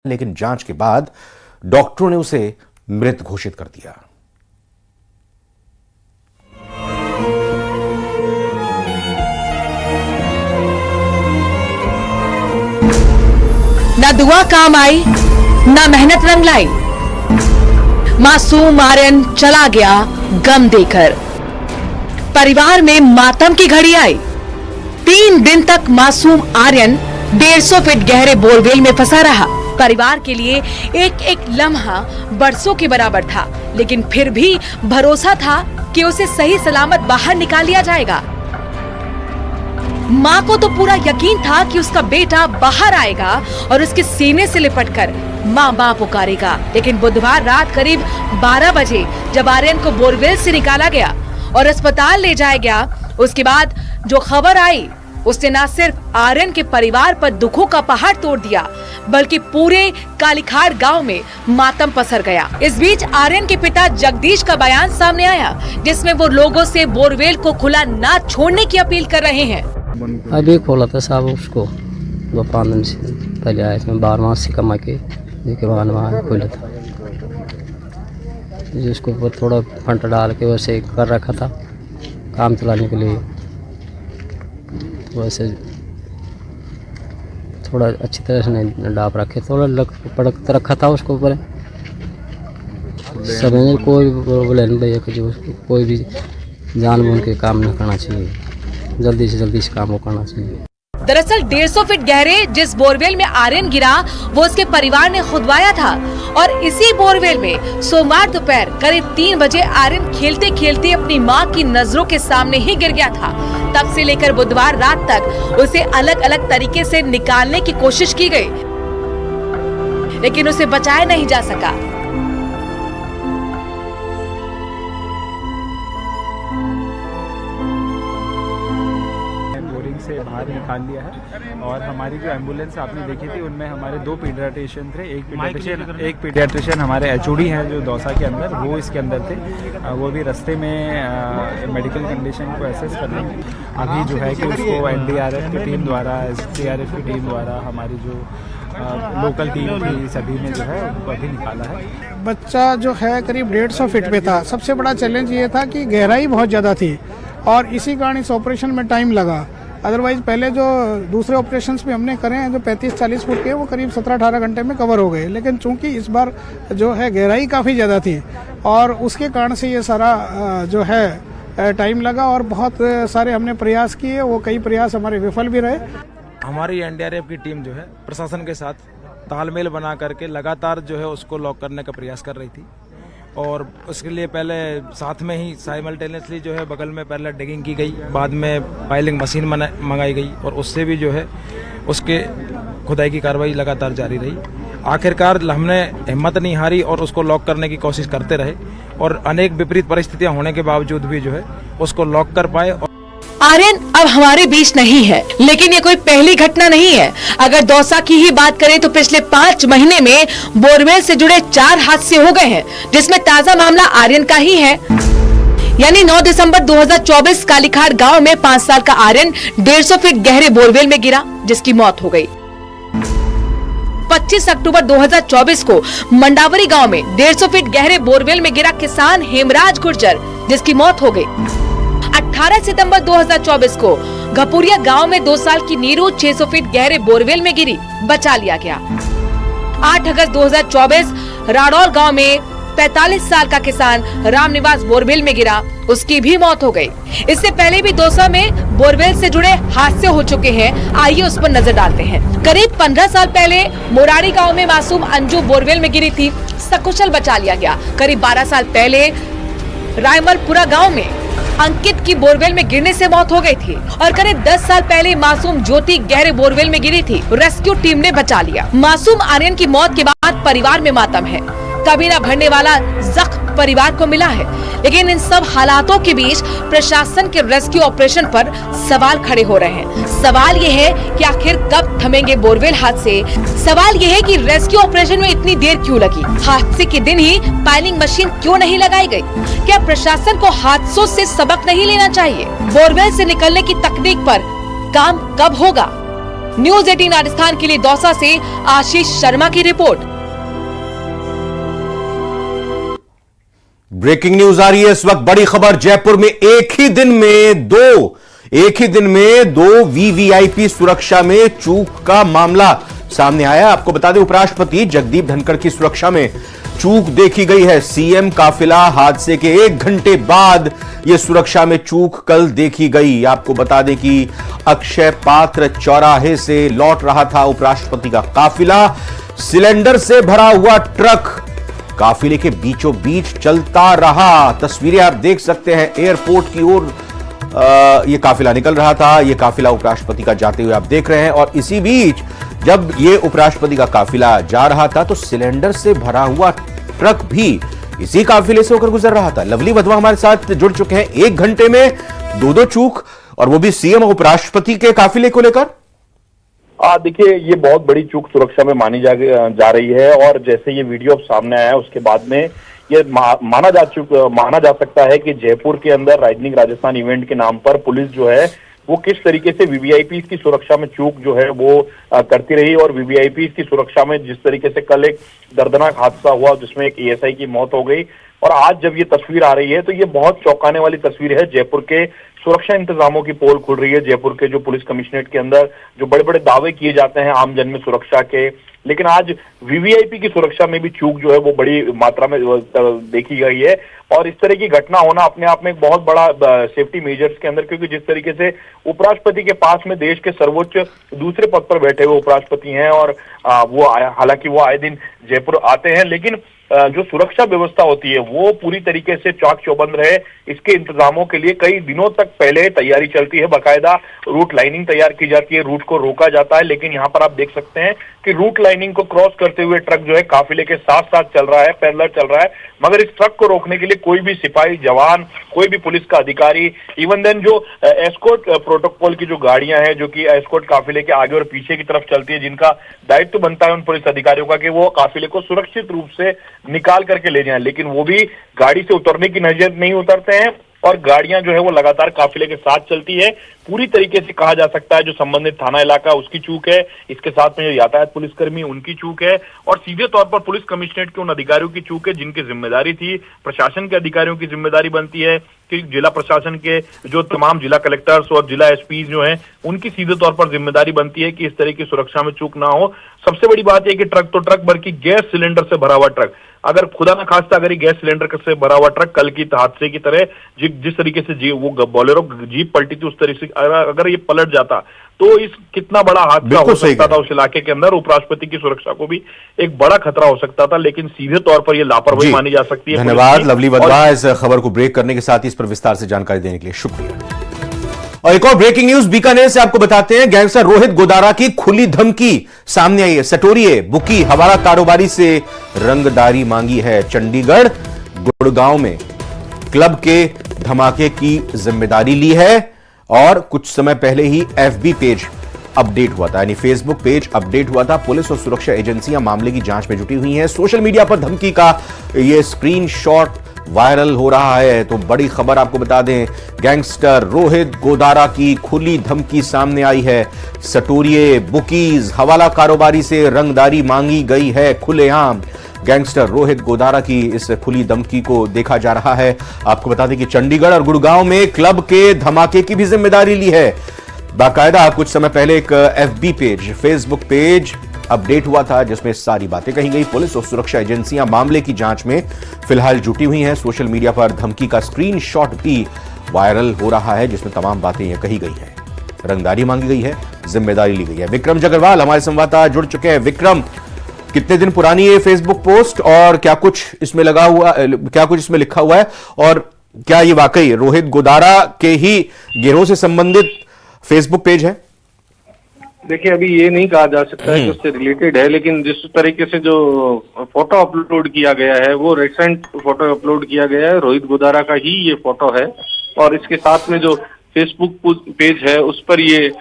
लेकिन जांच के बाद डॉक्टरों ने उसे मृत घोषित कर दिया। ना दुआ काम आई, ना मेहनत रंग लाई। मासूम आर्यन चला गया गम देकर। परिवार में मातम की घड़ी आई। 3 दिन तक मासूम आर्यन 150 फीट गहरे बोरवेल में फंसा रहा। परिवार के लिए एक एक लम्हा बरसों के बराबर था, लेकिन फिर भी भरोसा था कि उसे सही सलामत बाहर निकाल लिया जाएगा। माँ को तो पूरा यकीन था कि उसका बेटा बाहर आएगा और उसके सीने से लिपटकर माँ बाप पुकारेगा। लेकिन बुधवार रात करीब 12 बजे जब आर्यन को बोरवेल से निकाला गया और अस्पताल ले जाया गया, उसके बाद जो खबर आई उसने न सिर्फ आर्यन के परिवार पर दुखों का पहाड़ तोड़ दिया, बल्कि पूरे कालीखाड़ गांव में मातम पसर गया। इस बीच आर्यन के पिता जगदीश का बयान सामने आया, जिसमें वो लोगों से बोरवेल को खुला ना छोड़ने की अपील कर रहे हैं। अभी खोला था साहब उसको 2-5 दिन से पहले आए थे, 12 मास से कमा के जिसके बाद वहाँ खोला था। जिसको ऊपर थोड़ा फंड डाल के वैसे कर रखा था काम चलाने के लिए, वैसे थोड़ा अच्छी तरह से नहीं डाप रखे, थोड़ा पड़क रखा था उसको ऊपर। समझे कोई बोले नहीं भैया कि जो कोई भी जानबूझ के काम न करना चाहिए, जल्दी से काम वो करना चाहिए। दरअसल 150 फीट गहरे जिस बोरवेल में आर्यन गिरा वो उसके परिवार ने खुदवाया था, और इसी बोरवेल में सोमवार दोपहर करीब 3 बजे आर्यन खेलते खेलते अपनी मां की नजरों के सामने ही गिर गया था। तब से लेकर बुधवार रात तक उसे अलग अलग तरीके से निकालने की कोशिश की गई, लेकिन उसे बचाया नहीं जा सका। से बाहर निकाल लिया है, और हमारी जो एम्बुलेंस आपने देखी थी उनमें हमारे 2 पीडियाट्रिशियन थे। एक पीडियाट्रिशियन हमारे एचओडी हैं जो दौसा के अंदर, वो इसके अंदर थे। वो भी रास्ते में मेडिकल कंडीशन को एसेस कर रहे हैं। अभी जो है कि उसको एनडीआरएफ की टीम द्वारा, एसडीआरएफ की टीम द्वारा, हमारी जो लोकल टीम थी, सभी ने जो है उनको अभी निकाला है। बच्चा जो है करीब 150 फीट पे था। सबसे बड़ा चैलेंज ये था कि गहराई बहुत ज़्यादा थी, और इसी कारण इस ऑपरेशन में टाइम लगा। अदरवाइज पहले जो दूसरे ऑपरेशंस भी हमने करे हैं जो 35-40 फुट के, वो करीब 17-18 घंटे में कवर हो गए। लेकिन चूंकि इस बार जो है गहराई काफ़ी ज़्यादा थी, और उसके कारण से ये सारा जो है टाइम लगा, और बहुत सारे हमने प्रयास किए, वो कई प्रयास हमारे विफल भी रहे। हमारी एनडीआरएफ की टीम जो है प्रशासन के साथ तालमेल बना करके लगातार जो है उसको लॉक करने का प्रयास कर रही थी, और उसके लिए पहले साथ में ही साइमल्टेनियसली जो है बगल में पहले डिगिंग की गई, बाद में पाइलिंग मशीन मंगाई गई, और उससे भी जो है उसके खुदाई की कार्रवाई लगातार जारी रही। आखिरकार हमने हिम्मत नहीं हारी और उसको लॉक करने की कोशिश करते रहे, और अनेक विपरीत परिस्थितियां होने के बावजूद भी जो है उसको लॉक कर पाए। आर्यन अब हमारे बीच नहीं है, लेकिन ये कोई पहली घटना नहीं है। अगर दौसा की ही बात करें तो पिछले 5 महीने में बोरवेल से जुड़े 4 हादसे हो गए हैं, जिसमें ताजा मामला आर्यन का ही है। यानी 9 दिसंबर 2024 कालीखाड़ गांव में 5 साल का आर्यन 150 फीट गहरे बोरवेल में गिरा, जिसकी मौत हो गई। 25 अक्टूबर 2024 को मंडावरी गांव में 150 फीट गहरे बोरवेल में गिरा किसान हेमराज गुर्जर, जिसकी मौत हो गई। 18 सितंबर 2024 को घपुरिया गांव में 2 साल की नीरू 600 फीट गहरे बोरवेल में गिरी, बचा लिया गया। 8 अगस्त 2024 राडौल गांव में 45 साल का किसान रामनिवास बोरवेल में गिरा, उसकी भी मौत हो गई। इससे पहले भी दौसा में बोरवेल से जुड़े हादसे हो चुके हैं, आइए उस पर नजर डालते हैं। करीब 15 साल पहले मोराड़ी गांव में मासूम अंजू बोरवेल में गिरी थी, सकुशल बचा लिया गया। करीब 12 साल पहले रायमलपुरा गाँव में अंकित की बोरवेल में गिरने से मौत हो गई थी, और करीब 10 साल पहले मासूम ज्योति गहरे बोरवेल में गिरी थी, रेस्क्यू टीम ने बचा लिया। मासूम आर्यन की मौत के बाद परिवार में मातम है। कभी न भरने वाला जख्म परिवार को मिला है, लेकिन इन सब हालातों के बीच प्रशासन के रेस्क्यू ऑपरेशन पर सवाल खड़े हो रहे हैं। सवाल ये है कि आखिर कब थमेंगे बोरवेल हादसे। सवाल ये है कि रेस्क्यू ऑपरेशन में इतनी देर क्यों लगी। हादसे के दिन ही पाइलिंग मशीन क्यों नहीं लगाई गई। क्या प्रशासन को हादसों से सबक नहीं लेना चाहिए। बोरवेल से निकलने की तकनीक पर काम कब होगा। न्यूज 18 राजस्थान के लिए दौसा से आशीष शर्मा की रिपोर्ट। ब्रेकिंग न्यूज आ रही है इस वक्त, बड़ी खबर। जयपुर में एक ही दिन में दो वीवीआईपी सुरक्षा में चूक का मामला सामने आया। आपको बता दें, उपराष्ट्रपति जगदीप धनखड़ की सुरक्षा में चूक देखी गई है। सीएम काफिला हादसे के 1 घंटे बाद यह सुरक्षा में चूक कल देखी गई। आपको बता दें कि अक्षय पात्र चौराहे से लौट रहा था उपराष्ट्रपति का काफिला। सिलेंडर से भरा हुआ ट्रक काफिले के बीचों बीच चलता रहा। तस्वीरें आप देख सकते हैं, एयरपोर्ट की ओर यह काफिला निकल रहा था। यह काफिला उपराष्ट्रपति का जाते हुए आप देख रहे हैं, और इसी बीच जब यह उपराष्ट्रपति का काफिला जा रहा था तो सिलेंडर से भरा हुआ ट्रक भी इसी काफिले से होकर गुजर रहा था। लवली वधवा हमारे साथ जुड़ चुके हैं। 1 घंटे में दो चूक, और वो भी सीएम और उपराष्ट्रपति के काफिले को लेकर। देखिए, ये बहुत बड़ी चूक सुरक्षा में मानी जा रही है, और जैसे ये वीडियो अब सामने आया उसके बाद में ये माना जा सकता है कि जयपुर के अंदर राइजिंग राजस्थान इवेंट के नाम पर पुलिस जो है वो किस तरीके से वीवीआईपी की सुरक्षा में चूक जो है वो करती रही, और वीवीआईपी की सुरक्षा में जिस तरीके से कल एक दर्दनाक हादसा हुआ जिसमें एक एएसआई की मौत हो गई, और आज जब ये तस्वीर आ रही है तो ये बहुत चौंकाने वाली तस्वीर है। जयपुर के सुरक्षा इंतजामों की पोल खुल रही है। जयपुर के जो पुलिस कमिश्नरेट के अंदर जो बड़े बड़े दावे किए जाते हैं आम जन में सुरक्षा के, लेकिन आज वीवीआईपी की सुरक्षा में भी चूक जो है वो बड़ी मात्रा में देखी गई है। और इस तरह की घटना होना अपने आप में एक बहुत बड़ा सेफ्टी मेजर्स के अंदर, क्योंकि जिस तरीके से उपराष्ट्रपति के पास में देश के सर्वोच्च दूसरे पद पर बैठे हुए उपराष्ट्रपति हैं, और वो हालांकि वो आए दिन जयपुर आते हैं, लेकिन जो सुरक्षा व्यवस्था होती है वो पूरी तरीके से चाक चौबंद रहे, इसके इंतजामों के लिए कई दिनों तक पहले तैयारी चलती है। बाकायदा रूट लाइनिंग तैयार की जाती है, रूट को रोका जाता है, लेकिन यहाँ पर आप देख सकते हैं कि रूट लाइनिंग को क्रॉस करते हुए ट्रक जो है काफिले के साथ साथ चल रहा है, पैरेलल चल रहा है, मगर इस ट्रक को रोकने के लिए कोई भी सिपाही जवान, कोई भी पुलिस का अधिकारी, इवन देन जो एस्कॉर्ट प्रोटोकॉल की जो गाड़ियां हैं जो कि एस्कॉर्ट काफिले के आगे और पीछे की तरफ चलती है, जिनका दायित्व बनता है उन पुलिस अधिकारियों का कि वो काफिले को सुरक्षित रूप से निकाल करके ले जाएं, लेकिन वो भी गाड़ी से उतरने की नजर नहीं उतरते हैं, और गाड़ियां जो है वो लगातार काफिले के साथ चलती है। पूरी तरीके से कहा जा सकता है जो संबंधित थाना इलाका उसकी चूक है, इसके साथ में जो यातायात पुलिसकर्मी उनकी चूक है, और सीधे तौर पर पुलिस कमिश्नरेट के उन अधिकारियों की चूक है जिनकी जिम्मेदारी थी। प्रशासन के अधिकारियों की जिम्मेदारी बनती है कि जिला प्रशासन के जो तमाम जिला कलेक्टर्स और जिला एसपी जो हैं उनकी सीधे तौर पर जिम्मेदारी बनती है कि इस तरह की सुरक्षा में चूक ना हो। सबसे बड़ी बात यह कि ट्रक तो ट्रक बल्कि गैस सिलेंडर से भरा हुआ ट्रक, अगर खुदा ना खास्ता अगर ये गैस सिलेंडर से भरा हुआ ट्रक कल की हादसे की तरह जिस तरीके से वो बोलेरो जीप पलटी थी उस तरीके से अगर ये पलट जाता तो इस कितना बड़ा हादसा हो सकता था उस इलाके के अंदर। उपराष्ट्रपति की सुरक्षा को भी एक बड़ा खतरा हो सकता था, लेकिन सीधे तौर पर यह लापरवाही मानी जा सकती है। धन्यवाद लवली वधवा, इस खबर को ब्रेक करने के साथ ही इस पर विस्तार से जानकारी देने के लिए शुक्रिया। और एक और ब्रेकिंग न्यूज बीकानेर से आपको बताते हैं, गैंगस्टर रोहित गोदारा की खुली धमकी सामने आई है। सटोरिये बुकी हवाला कारोबारी से रंगदारी मांगी है। चंडीगढ़ गुड़गांव में क्लब के धमाके की जिम्मेदारी ली है, और कुछ समय पहले ही एफबी पेज अपडेट हुआ था, यानी फेसबुक पेज अपडेट हुआ था। पुलिस और सुरक्षा एजेंसियां मामले की जांच में जुटी हुई हैं। सोशल मीडिया पर धमकी का यह स्क्रीनशॉट वायरल हो रहा है। तो बड़ी खबर आपको बता दें, गैंगस्टर रोहित गोदारा की खुली धमकी सामने आई है। सटोरिये बुकीज हवाला कारोबारी से रंगदारी मांगी गई है खुलेआम। गैंगस्टर रोहित गोदारा की इस खुली धमकी को देखा जा रहा है। आपको बता दें कि चंडीगढ़ और गुड़गांव में क्लब के धमाके की भी जिम्मेदारी ली है। बाकायदा कुछ समय पहले एक FB page, Facebook page update हुआ था जिसमें सारी बातें कही गई। पुलिस और सुरक्षा एजेंसियां मामले की जांच में फिलहाल जुटी हुई हैं। सोशल मीडिया पर धमकी का स्क्रीनशॉट भी वायरल हो रहा है जिसमें तमाम बातें यह कही गई हैं। रंगदारी मांगी गई है, जिम्मेदारी ली गई है। विक्रम जगरवाल हमारे संवाददाता जुड़ चुके हैं। विक्रम, कितने दिन पुरानी है फेसबुक पोस्ट और क्या कुछ इसमें लिखा हुआ है, और क्या ये वाकई रोहित गोदारा के ही गिरोह से संबंधित फेसबुक पेज है? देखिए, अभी ये नहीं कहा जा सकता है कि उससे रिलेटेड है, लेकिन जिस तरीके से जो फोटो अपलोड किया गया है वो रिसेंट फोटो अपलोड किया गया है, रोहित गोदारा का ही ये फोटो है। और इसके साथ में जो फेसबुक पेज है उस पर ये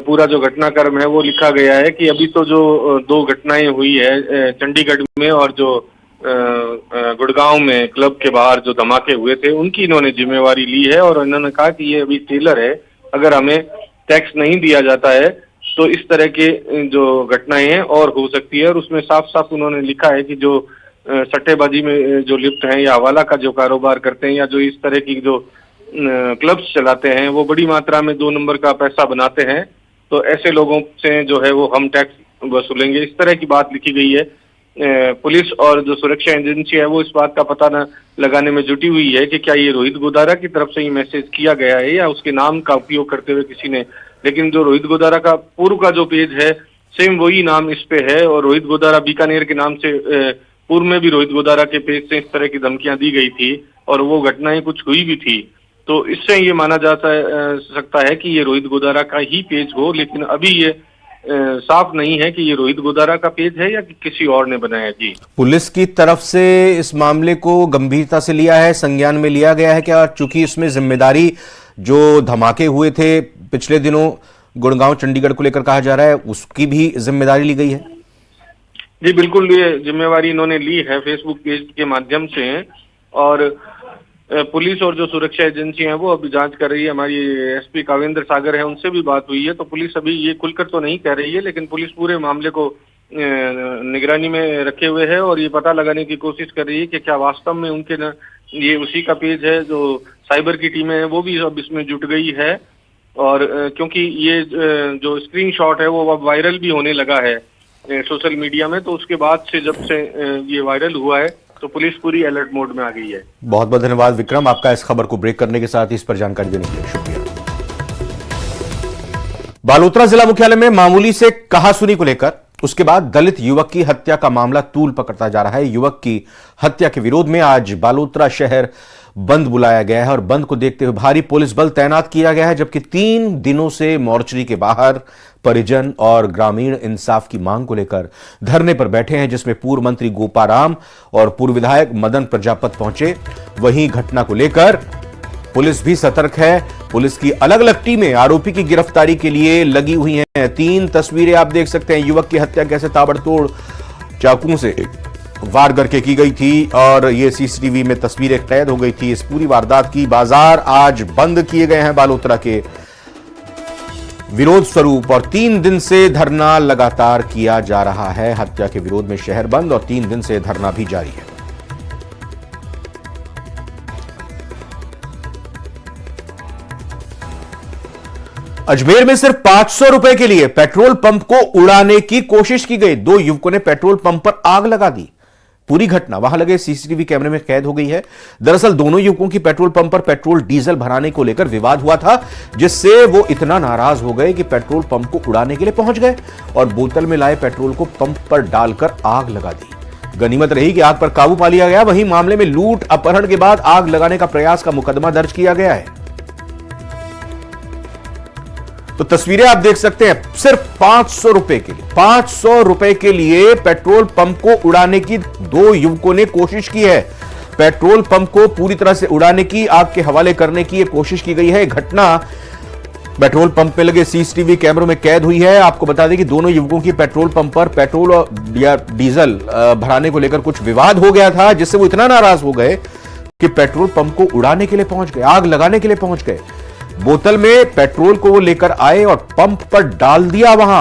पूरा जो घटनाक्रम है वो लिखा गया है कि अभी तो जो 2 घटनाएं हुई है चंडीगढ़ में और जो गुड़गांव में क्लब के बाहर जो धमाके हुए थे उनकी इन्होंने जिम्मेवारी ली है। और इन्होंने कहा कि ये अभी टेलर है, अगर हमें टैक्स नहीं दिया जाता है तो इस तरह के जो घटनाएं हैं और हो सकती है। और उसमें साफ साफ उन्होंने लिखा है कि जो सट्टेबाजी में जो लिप्त हैं या हवाला का जो कारोबार करते हैं या जो इस तरह की जो क्लब्स चलाते हैं वो बड़ी मात्रा में 2 नंबर का पैसा बनाते हैं, तो ऐसे लोगों से जो है वो हम टैक्स वसूलेंगे, इस तरह की बात लिखी गई है। पुलिस और जो सुरक्षा एजेंसी है वो इस बात का पता न लगाने में जुटी हुई है कि क्या ये रोहित गोदारा की तरफ से ही मैसेज किया गया है या उसके नाम का उपयोग करते हुए किसी ने। लेकिन जो रोहित गोदारा का पूर्व का जो पेज है सेम वही नाम इस पे है, और रोहित गोदारा बीकानेर के नाम से पूर्व में भी रोहित गोदारा के पेज से इस तरह की धमकियां दी गई थी और वो घटनाएं कुछ हुई भी थी। तो इससे ये माना जा सकता है कि ये रोहित गोदारा का ही पेज हो, लेकिन अभी ये साफ नहीं है कि ये रोहित गोदारा का पेज है या किसी और ने बनाया। जी, पुलिस की तरफ से इस मामले को गंभीरता से लिया है, संज्ञान में लिया गया है क्या? चूंकि इसमें जिम्मेदारी जो धमाके हुए थे पिछले दिनों गुड़गांव चंडीगढ़ को लेकर कहा जा रहा है, उसकी भी जिम्मेदारी ली गई है? जी बिल्कुल, ये जिम्मेवारी इन्होंने ली है फेसबुक पेज के माध्यम से, और पुलिस और जो सुरक्षा एजेंसी है वो अभी जांच कर रही है। हमारी एसपी कावेंद्र सागर है, उनसे भी बात हुई है, तो पुलिस अभी ये खुलकर तो नहीं कह रही है, लेकिन पुलिस पूरे मामले को निगरानी में रखे हुए है और ये पता लगाने की कोशिश कर रही है कि क्या वास्तव में उनके न ये उसी का पेज है। जो साइबर की टीमें हैं वो भी अब इसमें जुट गई है, और क्योंकि ये जो स्क्रीनशॉट है वो अब वायरल भी होने लगा है सोशल मीडिया में, तो उसके बाद से जब से ये वायरल हुआ है तो पुलिस पूरी अलर्ट मोड में आ गई है। बहुत बहुत धन्यवाद विक्रम, आपका इस खबर को ब्रेक करने के साथ ही इस पर जानकारी देने के लिए शुक्रिया। बालोतरा जिला मुख्यालय में मामूली से कहासुनी को लेकर उसके बाद दलित युवक की हत्या का मामला तूल पकड़ता जा रहा है। युवक की हत्या के विरोध में आज बालोतरा शहर बंद बुलाया गया है और बंद को देखते हुए भारी पुलिस बल तैनात किया गया है, जबकि 3 दिनों से मोर्चरी के बाहर परिजन और ग्रामीण इंसाफ की मांग को लेकर धरने पर बैठे हैं, जिसमें पूर्व मंत्री गोपाराम और पूर्व विधायक मदन प्रजापत पहुंचे। वहीं घटना को लेकर पुलिस भी सतर्क है। पुलिस की अलग अलग टीमें आरोपी की गिरफ्तारी के लिए लगी हुई हैं। 3 तस्वीरें आप देख सकते हैं, युवक की हत्या कैसे ताबड़तोड़ चाकुओं से वार करके की गई थी और ये सीसीटीवी में तस्वीरें कैद हो गई थी इस पूरी वारदात की। बाजार आज बंद किए गए हैं बालोतरा के विरोध स्वरूप, और 3 दिन से धरना लगातार किया जा रहा है। हत्या के विरोध में शहर बंद और 3 दिन से धरना भी जारी है। अजमेर में सिर्फ 500 रुपए के लिए पेट्रोल पंप को उड़ाने की कोशिश की गई। 2 युवकों ने पेट्रोल पंप पर आग लगा दी। पूरी घटना वहां लगे सीसीटीवी कैमरे में कैद हो गई है। दरअसल दोनों युवकों की पेट्रोल पंप पर पेट्रोल डीजल भराने को लेकर विवाद हुआ था, जिससे वो इतना नाराज हो गए कि पेट्रोल पंप को उड़ाने के लिए पहुंच गए और बोतल में लाए पेट्रोल को पंप पर डालकर आग लगा दी। गनीमत रही कि आग पर काबू पा लिया गया। वहीं मामले में लूट अपहरण के बाद आग लगाने का प्रयास का मुकदमा दर्ज किया गया है। तो तस्वीरें आप देख सकते हैं, सिर्फ 500 रुपए के लिए 500 रुपए के लिए पेट्रोल पंप को उड़ाने की 2 युवकों ने कोशिश की है। पेट्रोल पंप को पूरी तरह से उड़ाने की, आग के हवाले करने की कोशिश की गई है। घटना पेट्रोल पंप पे लगे सीसीटीवी कैमरों में कैद हुई है। आपको बता दें कि दोनों युवकों की पेट्रोल पंप पर पेट्रोल या डीजल भराने को लेकर कुछ विवाद हो गया था, जिससे वो इतना नाराज हो गए कि पेट्रोल पंप को उड़ाने के लिए पहुंच गए, आग लगाने के लिए पहुंच गए। बोतल में पेट्रोल को वो लेकर आए और पंप पर डाल दिया वहां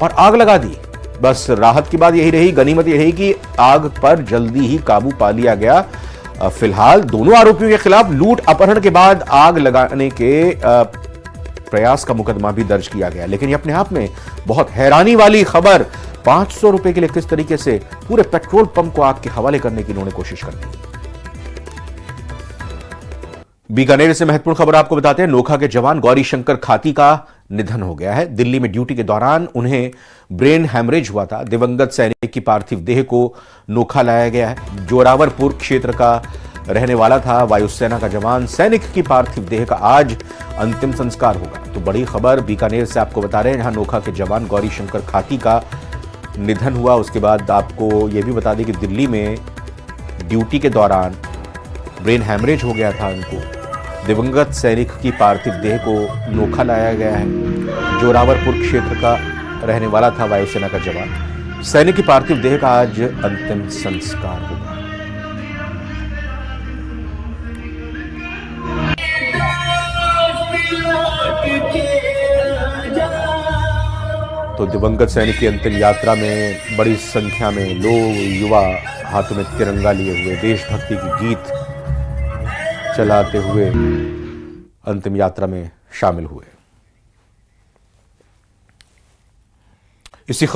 और आग लगा दी। बस राहत की बात यही रही, गनीमत यही रही कि आग पर जल्दी ही काबू पा लिया गया। फिलहाल दोनों आरोपियों के खिलाफ लूट अपहरण के बाद आग लगाने के प्रयास का मुकदमा भी दर्ज किया गया। लेकिन ये अपने आप में बहुत हैरानी वाली खबर, 500 रुपए के लिए किस तरीके से पूरे पेट्रोल पंप को आग के हवाले करने की इन्होंने कोशिश कर दी। बीकानेर से महत्वपूर्ण खबर आपको बताते हैं। नोखा के जवान गौरी शंकर खाती का निधन हो गया है। दिल्ली में ड्यूटी के दौरान उन्हें ब्रेन हैमरेज हुआ था। दिवंगत सैनिक की पार्थिव देह को नोखा लाया गया है। जोरावरपुर क्षेत्र का रहने वाला था वायुसेना का जवान। सैनिक की पार्थिव देह का आज अंतिम संस्कार होगा। तो बड़ी खबर बीकानेर से आपको बता रहे हैं, जहां नोखा के जवान गौरी शंकर खाती का निधन हुआ। उसके बाद आपको यह भी बता दें कि दिल्ली में ड्यूटी के दौरान ब्रेन हैमरेज हो गया था उनको। दिवंगत सैनिक की पार्थिव देह को नोखा लाया गया है। जोरावरपुर क्षेत्र का रहने वाला था वायुसेना का जवान। सैनिक की पार्थिव देह का आज अंतिम संस्कार होगा। तो दिवंगत सैनिक की अंतिम यात्रा में बड़ी संख्या में लोग, युवा हाथों में तिरंगा लिए हुए देशभक्ति की गीत चलाते हुए अंतिम यात्रा में शामिल हुए। इसी